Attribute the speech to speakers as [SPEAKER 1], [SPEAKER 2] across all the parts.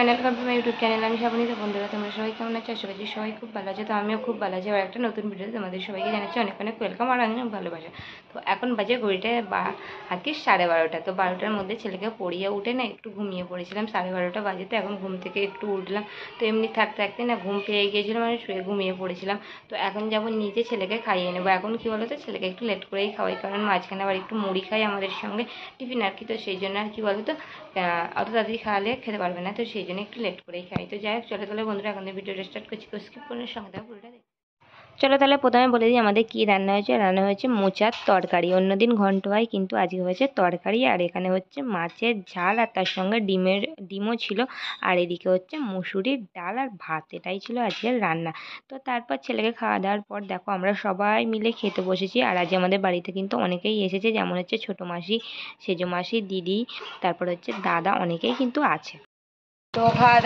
[SPEAKER 1] Welcome to my YouTube channel. আমি শ্রাবণী। তো বন্ধুরা, তোমরা সবাই কেমন আছো? আশা করছি সবাই খুব ভালো আছে। তো আমিও খুব ভালো আছি। আর একটা নতুন ভিডিও তোমাদের সবাইকে জানাচ্ছি অনেক অনেক ওয়েলকাম আর অনেক ভালোবাসা। তো এখন বাজে ঘড়িটা আর কি 12:30। তো 12টার মধ্যে ছেলেকে পড়িয়ে উঠে না একটু ঘুমিয়ে পড়েছিলাম। 12:30 বাজে, তো এখন ঘুম থেকে একটু উঠলাম। তো এমনি থাকতে থাকতে না ঘুম পেয়ে গিয়েছিলাম, মানে শুয়ে ঘুমিয়ে পড়েছিলাম। তো এখন যাবো নিচে ছেলেকে খাইয়ে নেবো। এখন কি বলো তো, ছেলেকে একটু লেট করেই খাওয়াই, কারণ মাঝখানে আবার একটু মুড়ি খাই আমাদের সঙ্গে টিফিন আর কি। তো সেই জন্য আর কি বলো তো, অত তাড়াতাড়ি খাওয়ালে খেতে পারবে না, তো সেই জন্য একটু লেট করেই খাই। তো যাই হোক, চলো তাহলে বন্ধুরা এখন ভিডিওটা স্টার্ট করছি। তো স্কিপ করে সঙ্গে থাকো, পুরোটা দেখো। চলো তাহলে প্রথমে বলে দিই আমাদের কী রান্না হয়েছে। রান্না হয়েছে মোচার তরকারি। অন্যদিন ঘন্ট হয়, কিন্তু আজকে হয়েছে তরকারি। আর এখানে হচ্ছে মাছের ঝাল, আর তার সঙ্গে ডিমও ছিল। আর এদিকে হচ্ছে মুসুরির ডাল আর ভাত। এটাই ছিল আজকের রান্না। তো তারপর ছেলেকে খাওয়া দাওয়ার পর দেখো আমরা সবাই মিলে খেতে বসেছি। আর আজ আমাদের বাড়িতে কিন্তু অনেকেই এসেছে, যেমন হচ্ছে ছোটো মাসি, সেজো মাসি, দিদি, তারপর হচ্ছে দাদা, অনেকেই কিন্তু আছে। তো খাওয়া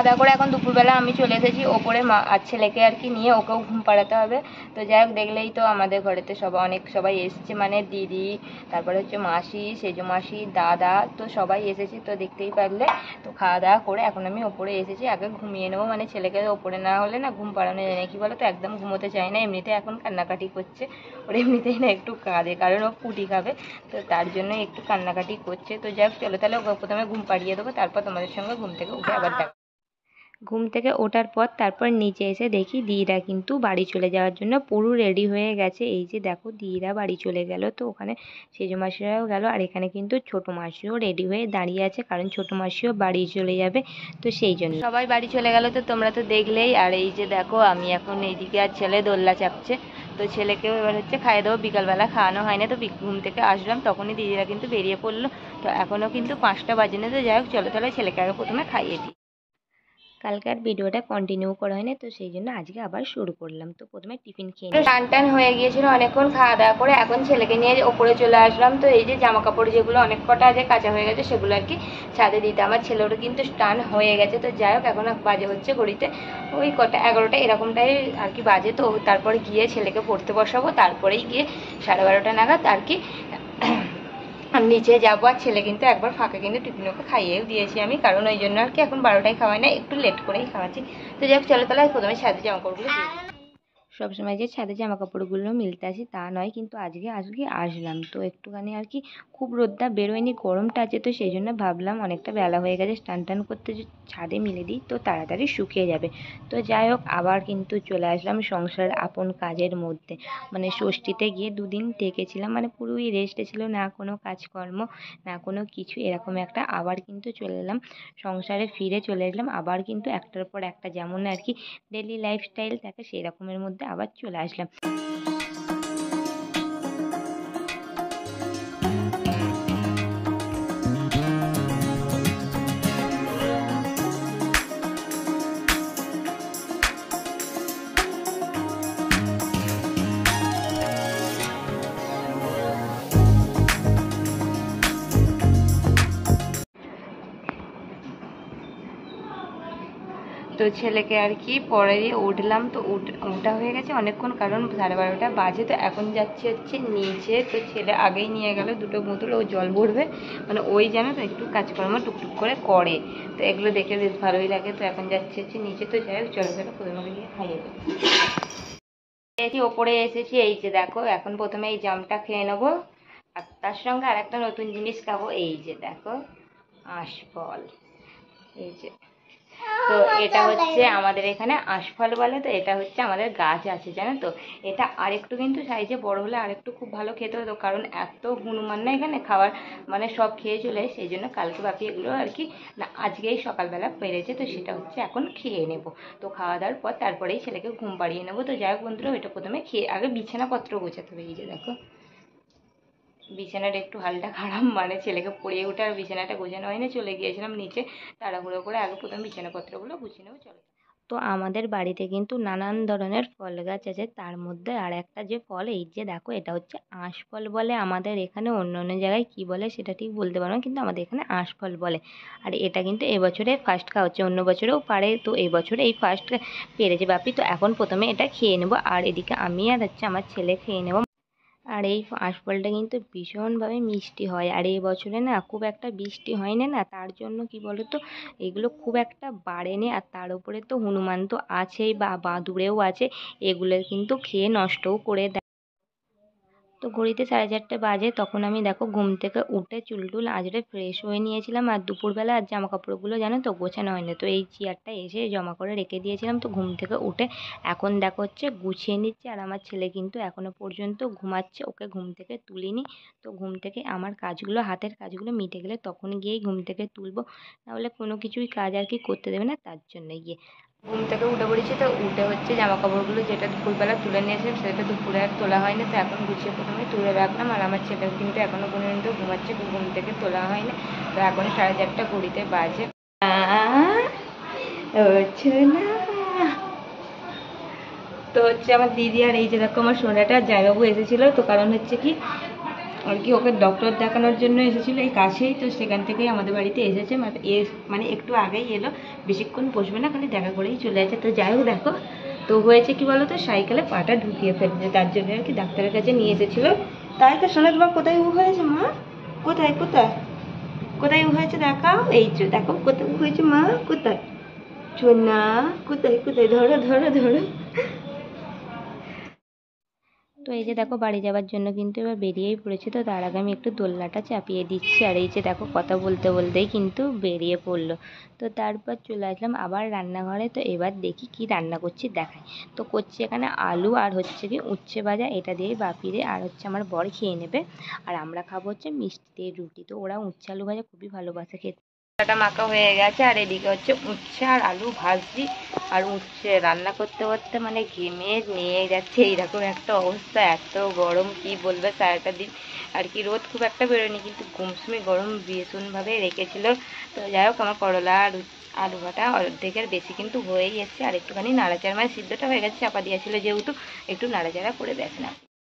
[SPEAKER 1] দাওয়া করে এখন দুপুরবেলা আমি চলে এসেছি ওপরে, মা আর ছেলেকে আর কি নিয়ে ওকেও ঘুম পাড়াতে হবে। তো যাই হোক, দেখলেই তো আমাদের ঘরেতে সবাই এসেছে, মানে দিদি, তারপরে হচ্ছে মাসি, সেজো মাসি, দাদা, তো সবাই এসেছে, তো দেখতেই পারলে। তো খাওয়া দাওয়া করে এখন আমি ওপরে এসেছি, আগে ঘুমিয়ে নেবো। মানে ছেলেকে ওপরে না হলে না ঘুম পাড়ানো যায় না, কি বলো তো, একদম ঘুমোতে চায় না। এমনিতে এখন কান্নাকাটি করছে, ওর এমনিতেই না একটু কাঁদে, কারণ ও পুটি খাবে, তো তার জন্য একটু কান্নাকাটি করছে। তো যাই হোক, চলো তাহলে ওকে প্রথমে ঘুম পাড়িয়ে দেবো, তারপর তোমাদের সঙ্গে ঘুম থেকে উঠে আবার দেখা। ঘুম থেকে ওঠার পর তারপর নিচে এসে দেখি দিদিরা কিন্তু বাড়ি চলে যাওয়ার জন্য পুরো রেডি হয়ে গেছে। এই যে দেখো, দিদিরা বাড়ি চলে গেল। তো ওখানে সেজো মাসিরাও গেল, আর এখানে কিন্তু ছোটো মাসিও রেডি হয়ে দাঁড়িয়ে আছে, কারণ ছোটো মাসিও বাড়ি চলে যাবে। তো সেই জন্য সবাই বাড়ি চলে গেল। তো তোমরা তো দেখলেই। আর এই যে দেখো, আমি এখন এইদিকে আর ছেলে দোলনা চাপছে। তো ছেলেকেও এবার হচ্ছে খাইয়ে দেবো। বিকালবেলা খাওয়ানো হয় না, তো ঘুম থেকে আসলাম তখনই দিদিরা কিন্তু বেরিয়ে পড়লো। তো এখনও কিন্তু 5টা বাজে না। তো যাই হোক, চলো তাহলে ছেলেকে আগে প্রথমে খাইয়ে দিই। কালকে আর ভিডিওটা কন্টিনিউ করা হয়নি, তো সেই জন্য আজকে আবার শুরু করলাম। তো প্রথমে টিফিন খেয়ে নিই। টান হয়ে গিয়েছিল অনেকক্ষণ খাওয়া দাওয়া করে, এখন ছেলেকে নিয়ে ওপরে চলে আসলাম। তো এই যে জামা কাপড় যেগুলো অনেক কটা আছে কাঁচা হয়ে গেছে, সেগুলো আর কি ছাদে দিতে। আমার ছেলেরও কিন্তু স্টান হয়ে গেছে। তো যাই হোক, এখন বাজে হচ্ছে ঘড়িতে ওই কটা 11টা এরকমটাই আর কি বাজে। তো তারপরে গিয়ে ছেলেকে পড়তে বসাবো, তারপরেই গিয়ে 12:30 নাগাদ আর কি আমি নিচে যাবো। আর ছেলে কিন্তু একবার ফাঁকা কিন্তু টিফিন ওকে খাইয়েও দিয়েছি আমি, কারণ ওই জন্য আর কি এখন 12টায় খাওয়াই না, একটু লেট করেই খাওয়াচ্ছি। তো যাক, চলো তাহলে প্রথমে সাথে জামা কাপড়গুলো সবসময় যে ছাদে জামা কাপড়গুলো মিলতে আসি তা নয়, কিন্তু আজকে আসলাম। তো একটুখানি আর কি খুব রোদটা বেরোয়নি, গরমটা আছে, তো সেই জন্য ভাবলাম অনেকটা বেলা হয়ে গেছে, স্নান করতে ছাদে মিলে দিই, তো তাড়াতাড়ি শুকিয়ে যাবে। তো যাই হোক, আবার কিন্তু চলে আসলাম সংসারের আপন কাজের মধ্যে। মানে ষষ্ঠীতে গিয়ে 2 দিন থেকেছিলাম, মানে পুরোই রেস্টে ছিল, না কোনো কাজকর্ম, না কোনো কিছু, এরকম একটা। আবার কিন্তু চলে এলাম সংসারে, ফিরে চলে এলাম আবার কিন্তু একটার পর একটা, যেমন আর কি ডেলি লাইফস্টাইল থাকে সেই রকমের মধ্যে আবার চলে আসলাম। তো ছেলেকে আর কি পরে উঠলাম। তো ওটা হয়ে গেছে অনেকক্ষণ, কারণ 12:30 বাজে। তো এখন যাচ্ছে হচ্ছে নিচে। তো ছেলে আগেই নিয়ে গেল 2টো বোতল, ও জল ভরবে, মানে ওই জানো তো একটু কাজকর্ম টুকটুক করে করে, তো এগুলো দেখে বেশ ভালোই লাগে। তো এখন যাচ্ছে হচ্ছে নিচে। তো যাই হোক, চলো প্রথমে গিয়ে খাইয়ে দেবো। ওপরে এসেছি, এই যে দেখো, এখন প্রথমে এই জামটা খেয়ে নেবো, আর তার সঙ্গে আর একটা নতুন জিনিস খাবো। এই যে দেখো, আঁশফল। এই যে, তো এটা হচ্ছে আমাদের এখানে আঁশফল বলে। তো এটা হচ্ছে আমাদের গাছ আছে, জানো তো। এটা আরেকটু কিন্তু সাইজে বড় হলে আরেকটু খুব ভালো খেতে হতো, কারণ এত হনুমান না এখানে খাওয়ার, মানে সব খেয়ে চলে, সেই জন্য কালকে বাপি এগুলো আর কি না আজকেই সকালবেলা পেরেছে। তো সেটা হচ্ছে এখন খেয়ে নেব। তো খাওয়া দাওয়ার পর তারপরেই ছেলেকে ঘুম পাড়িয়ে নেবো। তো যাই হোক বন্ধুরা, ওইটা প্রথমে খেয়ে আগে বিছানাপত্র গোছাতে হবে। এই যে দেখো, বিছানাটা একটু হালটা খারাপ, মানে ছেলেকে পড়িয়ে উঠে আর বিছানাটা গোছানো হয়নি, চলে গিয়েছিলাম নিচে তাড়াহুড়ো করে। আগে প্রথমে বিছানাপত্রগুলো গুছিয়ে নেবো, চলো। তো আমাদের বাড়িতে কিন্তু নানান ধরনের ফল গাছ আছে, তার মধ্যে আর একটা যে ফল, এই যে দেখো, এটা হচ্ছে আঁশফল বলে আমাদের এখানে। অন্য অন্য জায়গায় কি বলে সেটা ঠিক বলতে পারবো না, কিন্তু আমাদের এখানে আঁশফল বলে। আর এটা কিন্তু এবছরে ফার্স্ট খাওয়া হচ্ছে, অন্য বছরেও পারে, তো এবছরে এই ফার্স্ট পেরেছে বাপি। তো এখন প্রথমে এটা খেয়ে নেবো, আর এদিকে আমি আর হচ্ছে আমার ছেলে খেয়ে নেবো। আর এই আঁশফলটা কিন্তু ভীষণভাবে মিষ্টি হয়, আর এই বছরে না খুব একটা বৃষ্টি হয়নি না, তার জন্য কি বলো তো, এগুলো খুব একটা বাড়েনি। আর তার উপরে তো হনুমান তো আছেই, বা বাদুড়েও আছে, এগুলো কিন্তু খেয়ে নষ্টও করে দেয়। তো ঘড়িতে 4:30 বাজে, তখন আমি দেখো ঘুম থেকে উঠে চুল টুল আঁচড়ে ফ্রেশ হয়ে নিয়েছিলাম। আর দুপুরবেলা আর জামা কাপড়গুলো জানো তো গোছানো হয়নি, তো এই চেয়ারটা এসে জমা করে রেখে দিয়েছিলাম। তো ঘুম থেকে উঠে এখন দেখো হচ্ছে গুছিয়ে নিচ্ছে। আর আমার ছেলে কিন্তু এখনো পর্যন্ত ঘুমাচ্ছে, ওকে ঘুম থেকে তুলিনি। তো ঘুম থেকে আমার কাজগুলো, হাতের কাজগুলো মিটে গেলে তখন গিয়েই ঘুম থেকে তুলবো, নাহলে কোনো কিছুই কাজ আর কি করতে দেবে না, তার জন্য গিয়ে ঘুম থেকে উঠে পড়েছি। তো উঠে হচ্ছে জামা কাপড়গুলো যেটা দুপুরবেলা তুলে নিয়েছিলাম সেটা দুপুরে আর তোলা হয়নি, তো এখন গুছিয়ে প্রথমে তুলে রাখলাম। আর আমার ছেলেও কিন্তু এখনো পর্যন্ত ঘুমাচ্ছে, ঘুম থেকে তোলা হয়নি। তো এখন 4:30 ঘড়িতে বাজে। তো হচ্ছে আমার দিদি আর এই যে দেখো আমার সোনাটা জামাইবাবু এসেছিলো, তো কারণ হচ্ছে কি আর কি ওকে ডক্টর দেখানোর জন্য এসেছিলো এই কাছেই, তো সেখান থেকেই আমাদের বাড়িতে এসেছে। মানে একটু আগেই এলো, বেশিক্ষণ বসবে না, খালি দেখা করেই চলে যাচ্ছে। তো যাই হোক দেখো, তো হয়েছে কি বলো তো, সাইকেলে পাটা ঢুকিয়ে ফেলছে, তার জন্য আর কি ডাক্তারের কাছে নিয়ে এসেছিলো। তাই তো সোনা, তোমার কোথায় হয়েছে মা? কোথায় কোথায় কোথায় হয়েছে দেখাও, এই যে দেখো কোথায় হয়েছে মা, কোথায় সোনা, কোথায় কোথায়, ধরো ধরো ধরো। তো এই যে দেখো বাড়ি যাওয়ার জন্য কিন্তু এবার বেরিয়েই পড়েছি। তো তার আগে আমি একটু দোলনাটা চাপিয়ে দিচ্ছি, আর এই যে দেখো কথা বলতে বলতেই কিন্তু বেরিয়ে পড়লো। তো তারপর চলে আসলাম আবার রান্নাঘরে। তো এবার দেখি কি রান্না করছি দেখাই। তো করছি এখানে আলু আর হচ্ছে কি উচ্ছে ভাজা, এটা দিয়েই বাপিরে আর হচ্ছে আমার বর খেয়ে নেবে। আর আমরা খাবো হচ্ছে মিষ্টি দিয়ে রুটি। তো ওরা উচ্ছে আলু ভাজা খুবই ভালোবাসে খেতে। আটা মাখা হয়ে গেছে, আর এদিকে হচ্ছে উচ্ছে আর আলু ভাজছি। আর উচ্ছে রান্না করতে করতে মানে ঘেমে নিয়ে যাচ্ছে, এইরকম একটা অবস্থা, এত গরম কি বলবে। সারাটা দিন আর কি রোদ খুব একটা বেরোয়নি, কিন্তু গুমসুমি গরম ভীষণভাবে রেখেছিল। তো যাই হোক, আমার করলা আর আলু ভাটা অর্ধেকের বেশি কিন্তু হয়েই এসছে, আর একটুখানি নাড়াচাড়া, মানে সিদ্ধটা হয়ে গেছে, চাপা দিয়েছিল যেহেতু, একটু নাড়াচাড়া করে দেখলাম।